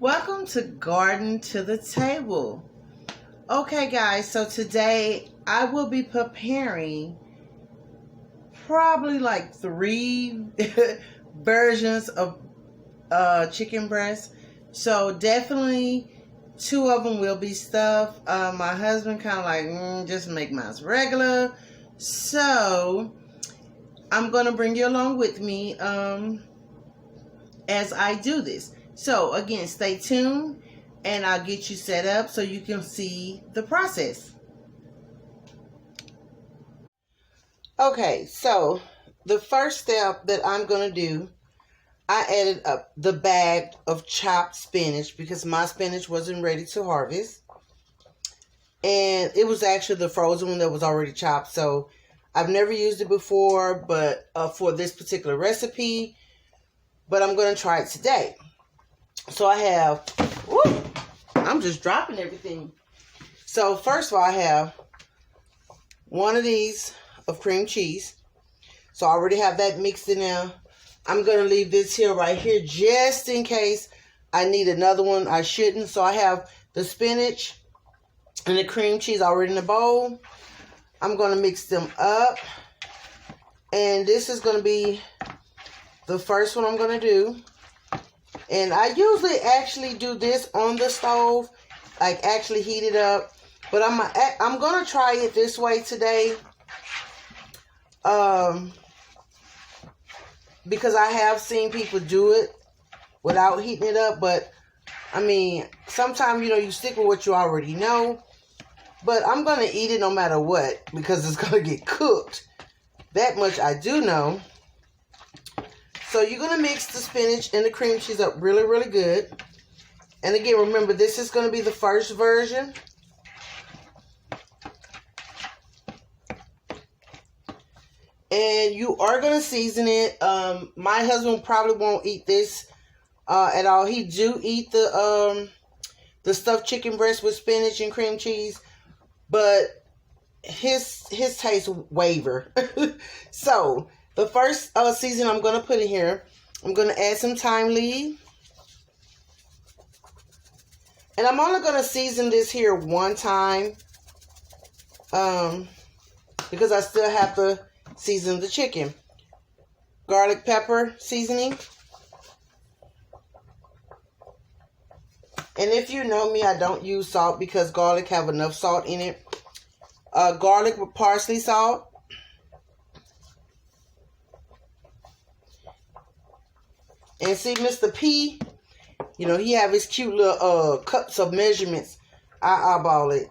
Welcome to Garden to the Table. Okay, guys, so today I will be preparing probably like 3 versions of chicken breast. So definitely 2 of them will be stuffed. My husband kind of like, just make mine regular. So I'm going to bring you along with me as I do this. So again, stay tuned and I'll get you set up so you can see the process. Okay, so the first step that I'm going to do, I added up the bag of chopped spinach because my spinach wasn't ready to harvest. And it was actually the frozen one that was already chopped. So I've never used it before, but for this particular recipe, but I'm going to try it today. So I have, I'm just dropping everything. So first of all, I have one of these of cream cheese. So I already have that mixed in there. I'm going to leave this here right here just in case I need another one. I shouldn't. So I have the spinach and the cream cheese already in the bowl. I'm going to mix them up. And this is going to be the first one I'm going to do. And I usually actually do this on the stove, like actually heat it up. But I'm going to try it this way today. Because I have seen people do it without heating it up. But, I mean, sometimes, you stick with what you already know. But I'm going to eat it no matter what because it's going to get cooked. That much I do know. So you're going to mix the spinach and the cream cheese up really, really good. And again, remember, this is going to be the first version. And you are going to season it. My husband probably won't eat this at all. He do eat the stuffed chicken breast with spinach and cream cheese. But his taste waver. So the first season I'm going to put in here, I'm going to add some thyme leaf. And I'm only going to season this here one time. Because I still have to season the chicken. Garlic pepper seasoning. And if you know me, I don't use salt because garlic have enough salt in it. Garlic with parsley salt. And see, Mr. P, he have his cute little cups of measurements. I eyeball it.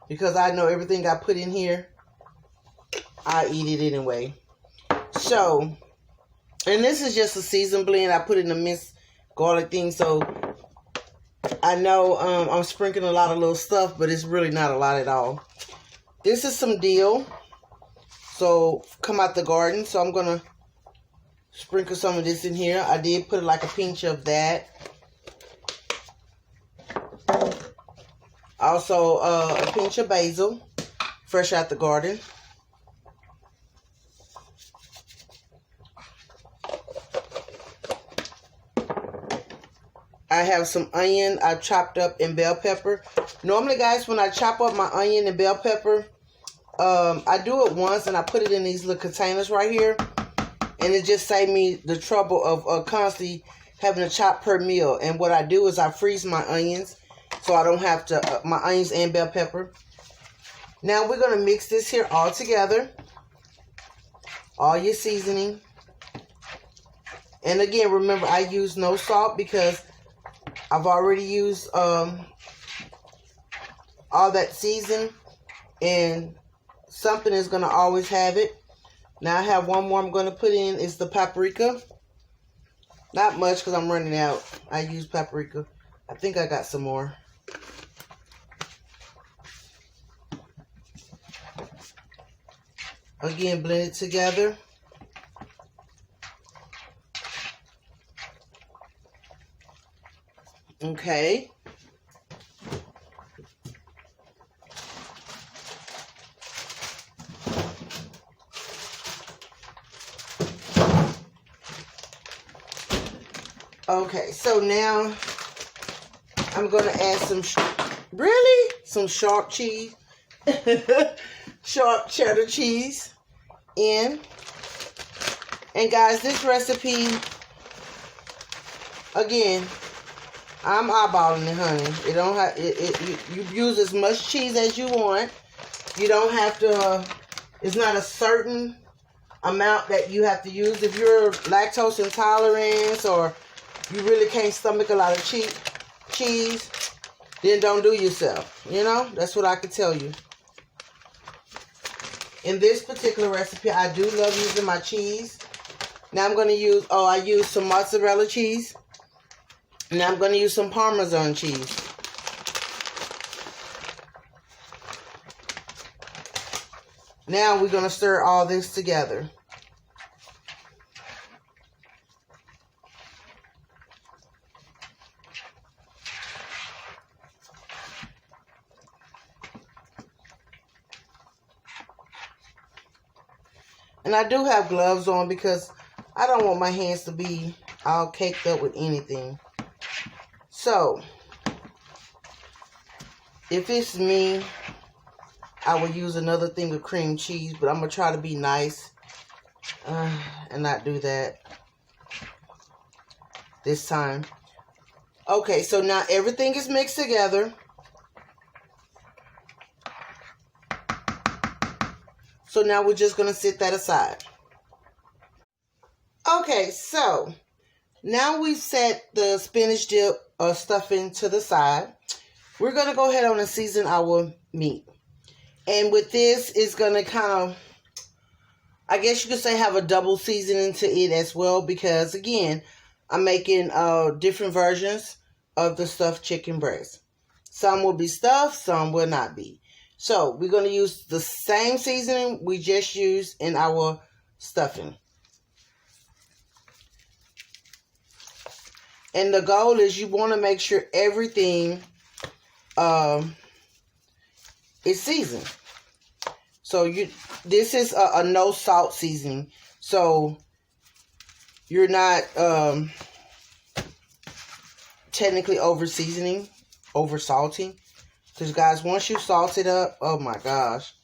Because I know everything I put in here, I eat it anyway. So, and this is just a seasoned blend. I put in a minced garlic thing. So, I know I'm sprinkling a lot of little stuff, but it's really not a lot at all. This is some dill. So, come out the garden. So, I'm going to sprinkle some of this in here. I did put like a pinch of that. Also, a pinch of basil, fresh out the garden. I have some onion I chopped up and bell pepper. Normally, guys, when I chop up my onion and bell pepper, I do it once and I put it in these little containers right here. And it just saved me the trouble of constantly having to chop per meal. And what I do is I freeze my onions so I don't have to, my onions and bell pepper. Now we're going to mix this here all together. All your seasoning. And again, remember, I use no salt because I've already used all that season. And something is going to always have it. Now I have one more I'm going to put in is the paprika. Not much because I'm running out. I use paprika. I think I got some more. Again, blend it together. Okay. Okay, so now I'm going to add some sharp cheese, sharp cheddar cheese in. And guys, this recipe, again, I'm eyeballing it, honey. It don't have you use as much cheese as you want. You don't have to. It's not a certain amount that you have to use. If you're lactose intolerant or you really can't stomach a lot of cheese, then don't do yourself. You know, that's what I can tell you. In this particular recipe, I do love using my cheese. Now I'm going to use, I used some mozzarella cheese. Now I'm going to use some Parmesan cheese. Now we're going to stir all this together. And I do have gloves on because I don't want my hands to be all caked up with anything. So, if it's me, I would use another thing of cream cheese, but I'm going to try to be nice and not do that this time. Okay, so now everything is mixed together. So now we're just going to set that aside. Okay, so now we've set the spinach dip or stuffing to the side. We're going to go ahead on and season our meat. And with this, it's going to kind of, I guess you could say, have a double seasoning to it as well. Because, again, I'm making different versions of the stuffed chicken breast. Some will be stuffed, some will not be. So, we're going to use the same seasoning we just used in our stuffing. And the goal is you want to make sure everything is seasoned. So, this is a no salt seasoning. So, you're not technically over seasoning, over salting. Because, guys, once you salt it up, oh my gosh,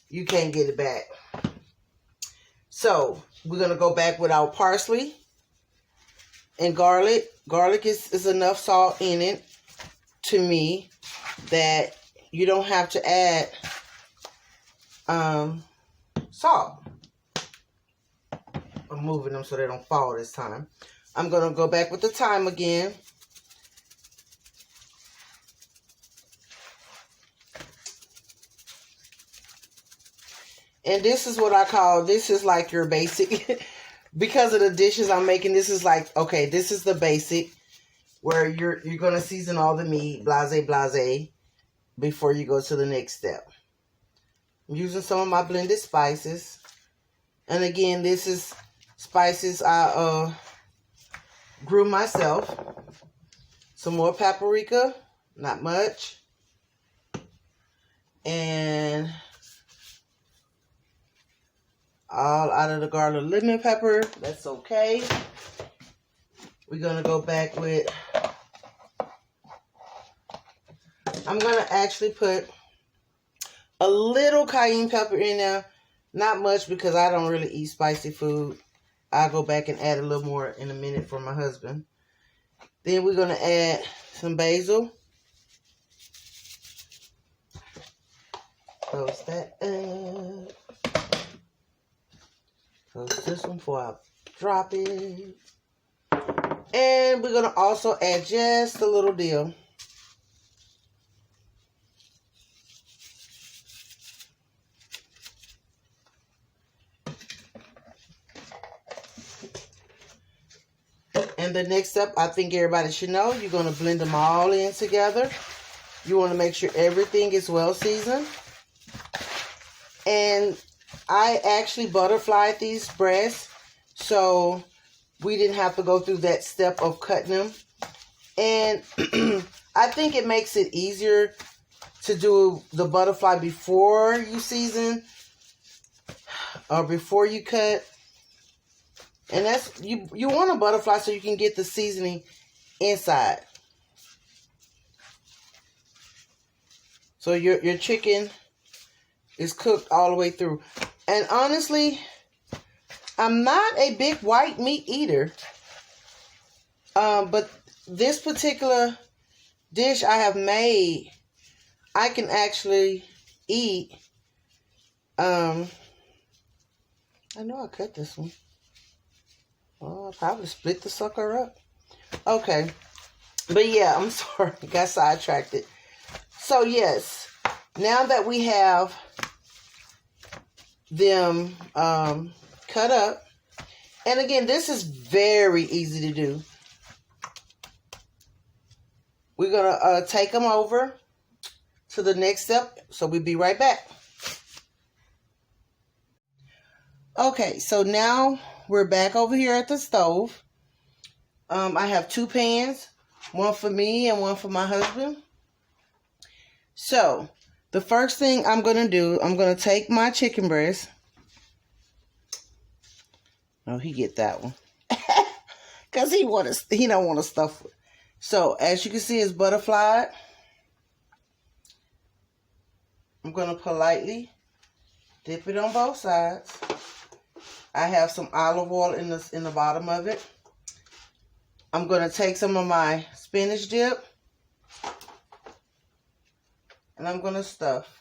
you can't get it back. So, we're going to go back with our parsley and garlic. Garlic is enough salt in it, to me, that you don't have to add salt. I'm moving them so they don't fall this time. I'm going to go back with the thyme again. And this is what I call, this is like your basic, because of the dishes I'm making, this is like, okay, this is the basic, where you're going to season all the meat, blase, blase, before you go to the next step. I'm using some of my blended spices. And again, this is spices I grew myself. Some more paprika, not much. And all out of the garlic lemon pepper. That's okay. We're going to go back with, I'm going to actually put a little cayenne pepper in there. Not much because I don't really eat spicy food. I'll go back and add a little more in a minute for my husband. Then we're going to add some basil. Close that up. Close this one before I drop it. And we're going to also add just a little dill. And the next step, I think everybody should know, you're going to blend them all in together. You want to make sure everything is well seasoned. And I actually butterflied these breasts, so we didn't have to go through that step of cutting them. And I think it makes it easier to do the butterfly before you season or before you cut. And that's, you want a butterfly so you can get the seasoning inside. So your chicken is cooked all the way through. And honestly, I'm not a big white meat eater. But this particular dish I have made, I can actually eat. I know I cut this one. Oh, I'll probably split the sucker up. Okay. But yeah, I'm sorry. Got sidetracked. So yes, now that we have them cut up, and again, this is very easy to do. We're going to take them over to the next step. So we'll be right back. Okay, so now we're back over here at the stove. I have 2 pans, one for me and one for my husband. So the first thing I'm going to do, I'm going to take my chicken breast. Oh, he get that one. Because he don't want to stuff it. So as you can see, it's butterflied. I'm going to politely dip it on both sides. I have some olive oil in the bottom of it. I'm going to take some of my spinach dip. And I'm going to stuff.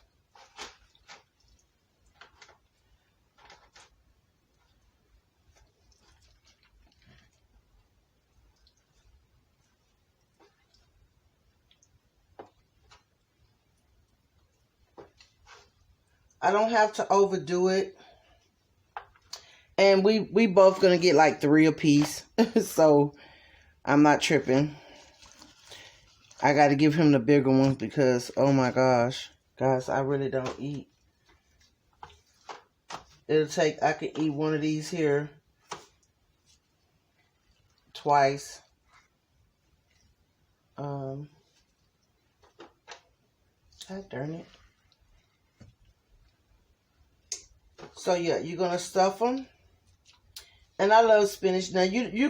I don't have to overdo it. And we both going to get like 3 apiece. So I'm not tripping. I got to give him the bigger ones because, oh my gosh, guys, I really don't eat. I could eat one of these here twice. God darn it. So yeah, you're going to stuff them. And I love spinach. Now you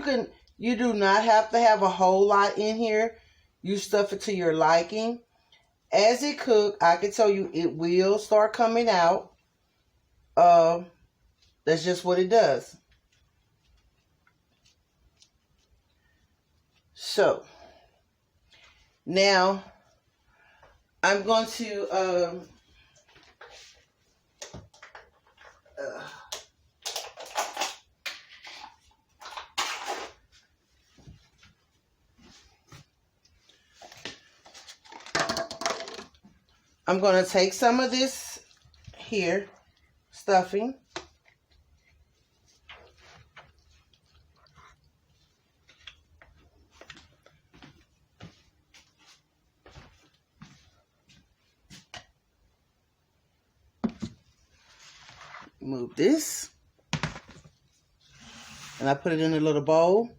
do not have to have a whole lot in here. You stuff it to your liking. As it cooks, I can tell you it will start coming out. That's just what it does. So now I'm going to I'm going to take some of this here, stuffing. Move this. And I put it in a little bowl.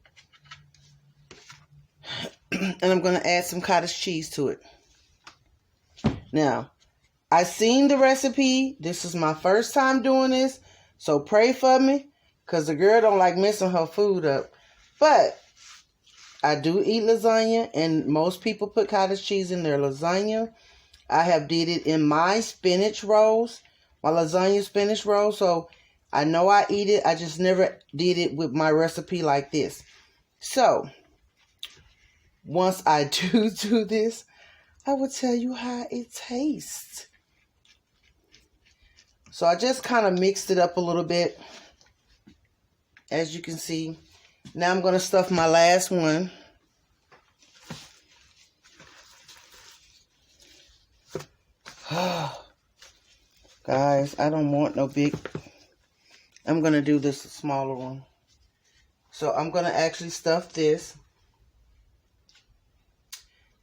And I'm going to add some cottage cheese to it. Now, I seen the recipe. This is my first time doing this. So pray for me. Because the girl don't like messing her food up. But I do eat lasagna. And most people put cottage cheese in their lasagna. I have did it in my spinach rolls. My lasagna spinach roll. So I know I eat it. I just never did it with my recipe like this. So once I do this, I will tell you how it tastes. So I just kind of mixed it up a little bit. As you can see. Now I'm going to stuff my last one. Guys, I don't want no big. I'm going to do this smaller one. So I'm going to actually stuff this.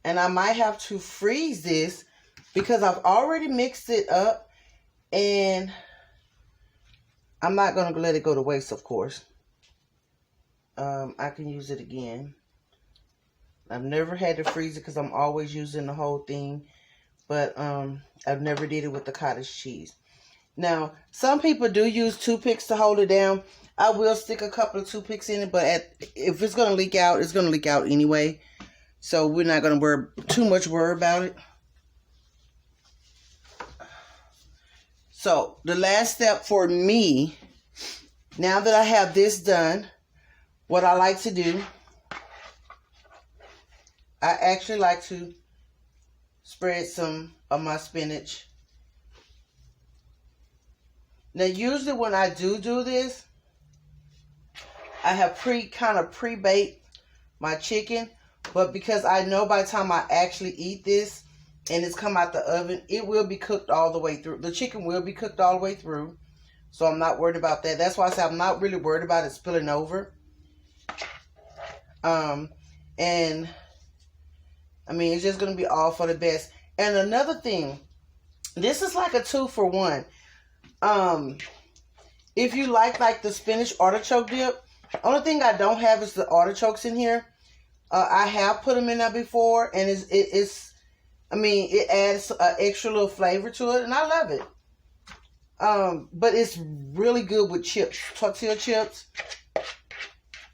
And I might have to freeze this because I've already mixed it up. And I'm not going to let it go to waste, of course. I can use it again. I've never had to freeze it because I'm always using the whole thing. But I've never did it with the cottage cheese. Now, some people do use toothpicks to hold it down. I will stick a couple of toothpicks in it, but if it's going to leak out, it's going to leak out anyway. So we're not going to worry about it. So the last step for me, now that I have this done, what I like to do, I actually like to spread some of my spinach. Now usually when I do this, I have pre-baked my chicken, but because I know by the time I actually eat this and it's come out the oven, it will be cooked all the way through. The chicken will be cooked all the way through, so I'm not worried about that. That's why I say I'm not really worried about it spilling over. And I mean, it's just going to be all for the best. And another thing, this is like a 2-for-1. If you like the spinach artichoke dip, only thing I don't have is the artichokes in here. I have put them in there before, and it adds an extra little flavor to it, and I love it. But it's really good with chips, tortilla chips.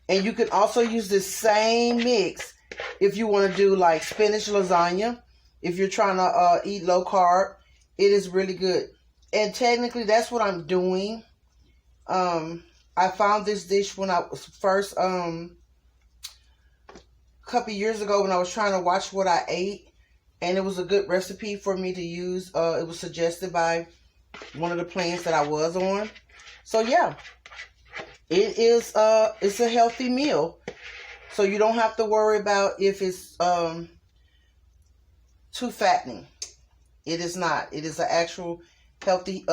And you can also use this same mix if you want to do like spinach lasagna. If you're trying to eat low carb, it is really good. And technically, that's what I'm doing. I found this dish when I was first, a couple years ago when I was trying to watch what I ate. And it was a good recipe for me to use. It was suggested by one of the plans that I was on. So yeah, it's a healthy meal. So you don't have to worry about if it's too fattening. It is not. It is an actual healthy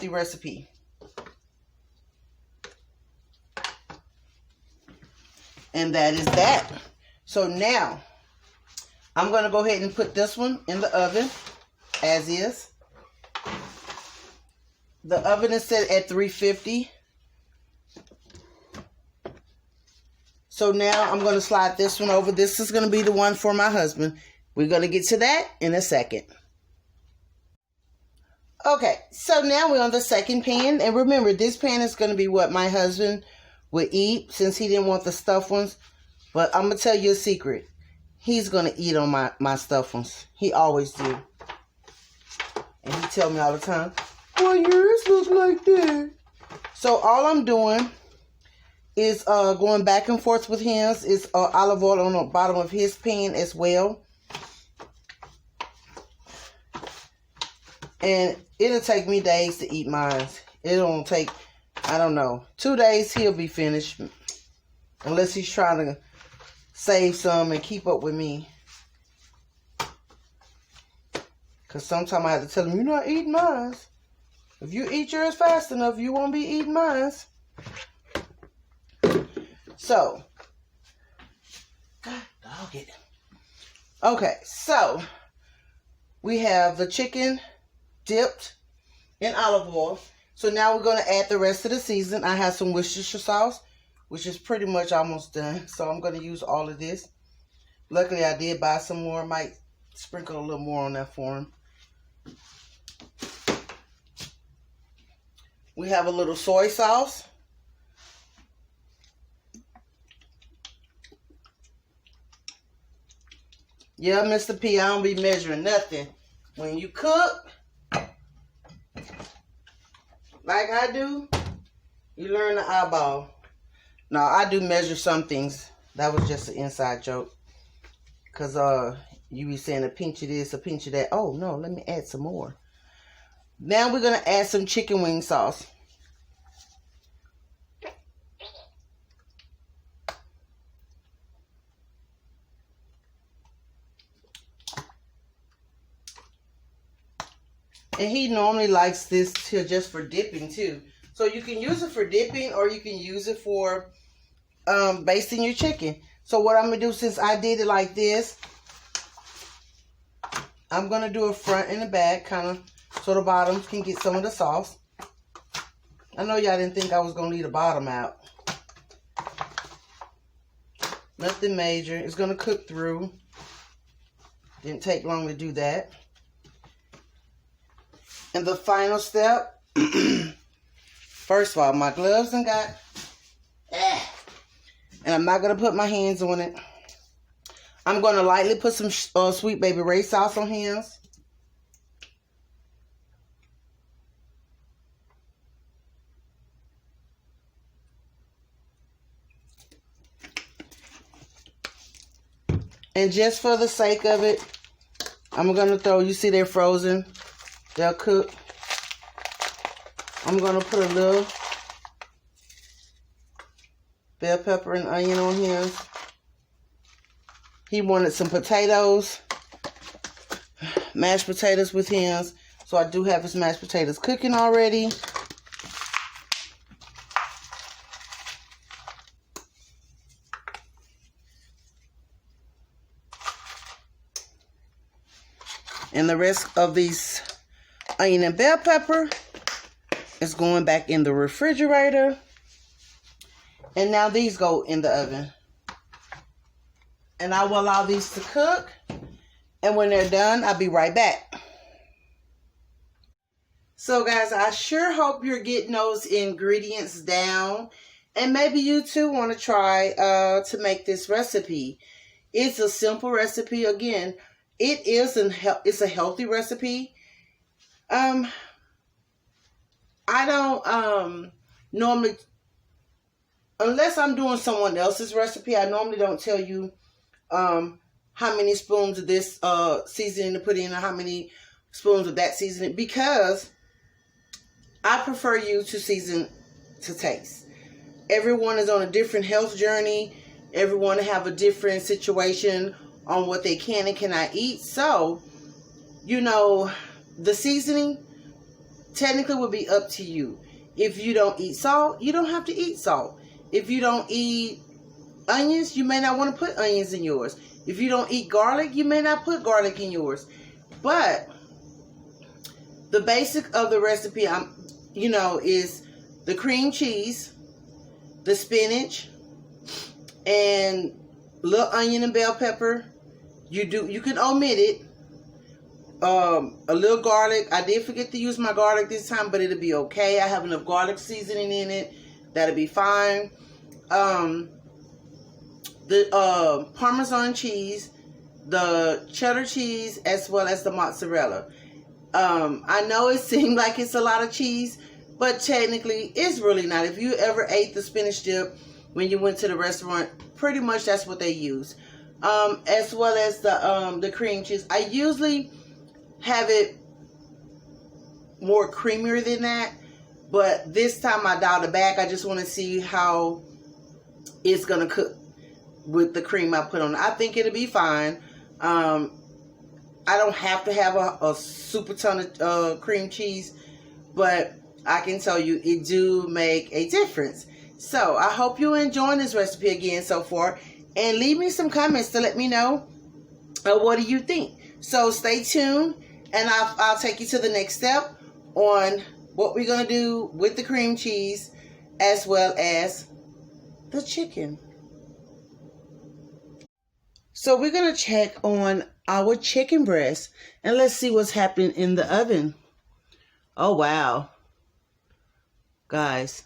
recipe. And that is that. So now I'm going to go ahead and put this one in the oven as is. The oven is set at 350. So now I'm going to slide this one over. This is going to be the one for my husband. We're going to get to that in a second. Okay, so now we're on the second pan. And remember, this pan is going to be what my husband would eat since he didn't want the stuffed ones. But I'm going to tell you a secret. He's going to eat on my stuffed ones. He always do. And he tell me all the time, why yours look like that? So all I'm doing is going back and forth with his. It's olive oil on the bottom of his pan as well. And it'll take me days to eat mine. It'll take, I don't know, 2 days he'll be finished. Unless he's trying to save some and keep up with me. Because sometimes I have to tell him, you're not eating mine. If you eat yours fast enough, you won't be eating mine. So, God dog it. Okay, so we have the chicken dipped in olive oil. So now we're going to add the rest of the season. I have some Worcestershire sauce, which is pretty much almost done. So I'm going to use all of this. Luckily, I did buy some more. Might sprinkle a little more on that for him. We have a little soy sauce. Yeah, Mr. P, I don't be measuring nothing. When you cook, like I do, you learn to eyeball. No, I do measure some things. That was just an inside joke. Because you be saying a pinch of this, a pinch of that. Oh, no, let me add some more. Now we're going to add some chicken wing sauce. And he normally likes this just for dipping too. So you can use it for dipping or you can use it for basting your chicken. So what I'm going to do, since I did it like this, I'm going to do a front and a back kind of so the bottoms can get some of the sauce. I know y'all didn't think I was going to leave the bottom out. Nothing major. It's going to cook through. Didn't take long to do that. And the final step First of all, my gloves done got, and I'm not going to put my hands on it. I'm going to lightly put some Sweet Baby Ray sauce on hands. And just for the sake of it, I'm going to throw, you see they're frozen. They'll cook. I'm going to put a little bell pepper and onion on here. He wanted some potatoes, mashed potatoes with him. So I do have his mashed potatoes cooking already. And the rest of these onion and bell pepper is going back in the refrigerator. And now these go in the oven. And I will allow these to cook. And when they're done, I'll be right back. So guys, I sure hope you're getting those ingredients down. And maybe you too want to try to make this recipe. It's a simple recipe. Again, it's a healthy recipe. I don't normally, unless I'm doing someone else's recipe, I normally don't tell you how many spoons of this seasoning to put in or how many spoons of that seasoning, because I prefer you to season to taste. Everyone is on a different health journey. Everyone have a different situation on what they can and cannot eat. So, you know, the seasoning technically would be up to you. If you don't eat salt, you don't have to eat salt. If you don't eat onions, you may not want to put onions in yours. If you don't eat garlic, you may not put garlic in yours. But the basic of the recipe, is the cream cheese, the spinach, and little onion and bell pepper. You can omit it. A little garlic. I did forget to use my garlic this time, but it'll be okay. I have enough garlic seasoning in it. That'll be fine. The Parmesan cheese, the cheddar cheese, as well as the mozzarella. I know it seemed like it's a lot of cheese, but technically it's really not. If you ever ate the spinach dip when you went to the restaurant, pretty much that's what they use. As well as the cream cheese. I usually have it more creamier than that, but this time I dialed it back. I just want to see how it's gonna cook with the cream I put on. I think it'll be fine. I don't have to have a super ton of cream cheese, but I can tell you it do make a difference. So I hope you're enjoying this recipe again so far, and leave me some comments to let me know what do you think. So stay tuned, and I'll take you to the next step on what we're gonna do with the cream cheese as well as the chicken. So we're going to check on our chicken breast, and let's see what's happening in the oven. Oh, wow. Guys,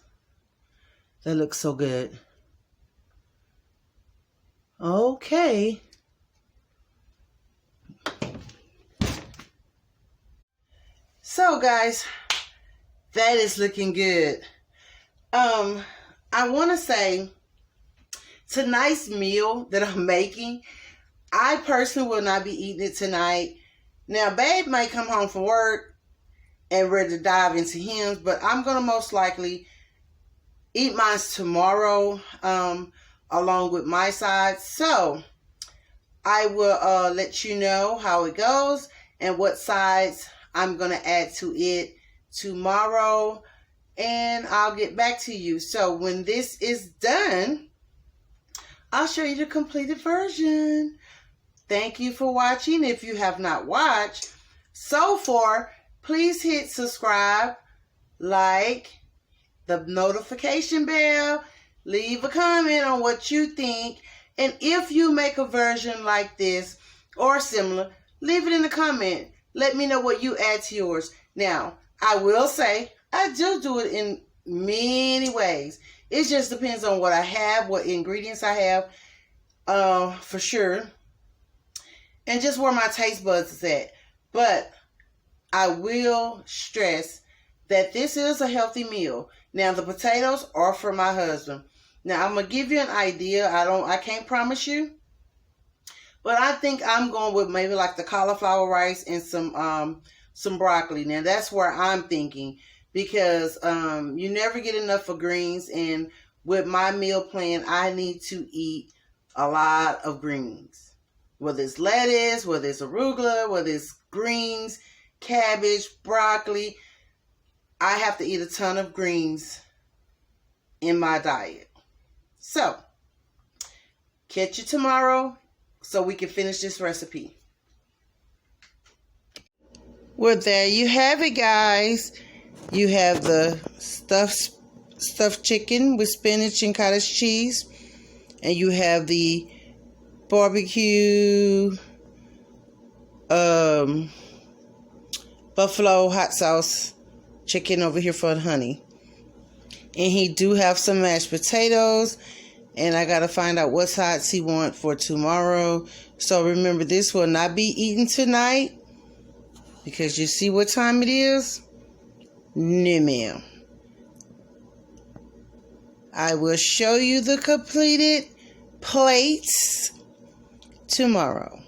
that looks so good. Okay. So, guys, that is looking good. I want to say tonight's meal that I'm making, I personally will not be eating it tonight. Now, Babe might come home from work and ready to dive into him, but I'm going to most likely eat mine tomorrow along with my side. So, I will let you know how it goes and what sides I'm going to add to it tomorrow, and I'll get back to you. So, when this is done, I'll show you the completed version. Thank you for watching. If you have not watched so far, please hit subscribe, like, the notification bell, leave a comment on what you think, and if you make a version like this or similar, leave it in the comment. Let me know what you add to yours. Now, I will say, I do it in many ways. It just depends on what I have, what ingredients I have, for sure, and just where my taste buds is at. But I will stress that this is a healthy meal. Now, the potatoes are for my husband. Now, I'm gonna give you an idea. I can't promise you, but I think I'm going with maybe like the cauliflower rice and some broccoli. Now, that's where I'm thinking, because you never get enough of greens, and with my meal plan, I need to eat a lot of greens. Whether it's lettuce, whether it's arugula, whether it's greens, cabbage, broccoli, I have to eat a ton of greens in my diet. So, catch you tomorrow so we can finish this recipe. Well, there you have it, guys. You have the stuffed chicken with spinach and cottage cheese. And you have the barbecue buffalo hot sauce chicken over here for honey. And he do have some mashed potatoes. And I got to find out what sides he want for tomorrow. So remember, this will not be eaten tonight, because you see what time it is? No, ma'am. I will show you the completed plates tomorrow.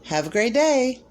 Have a great day.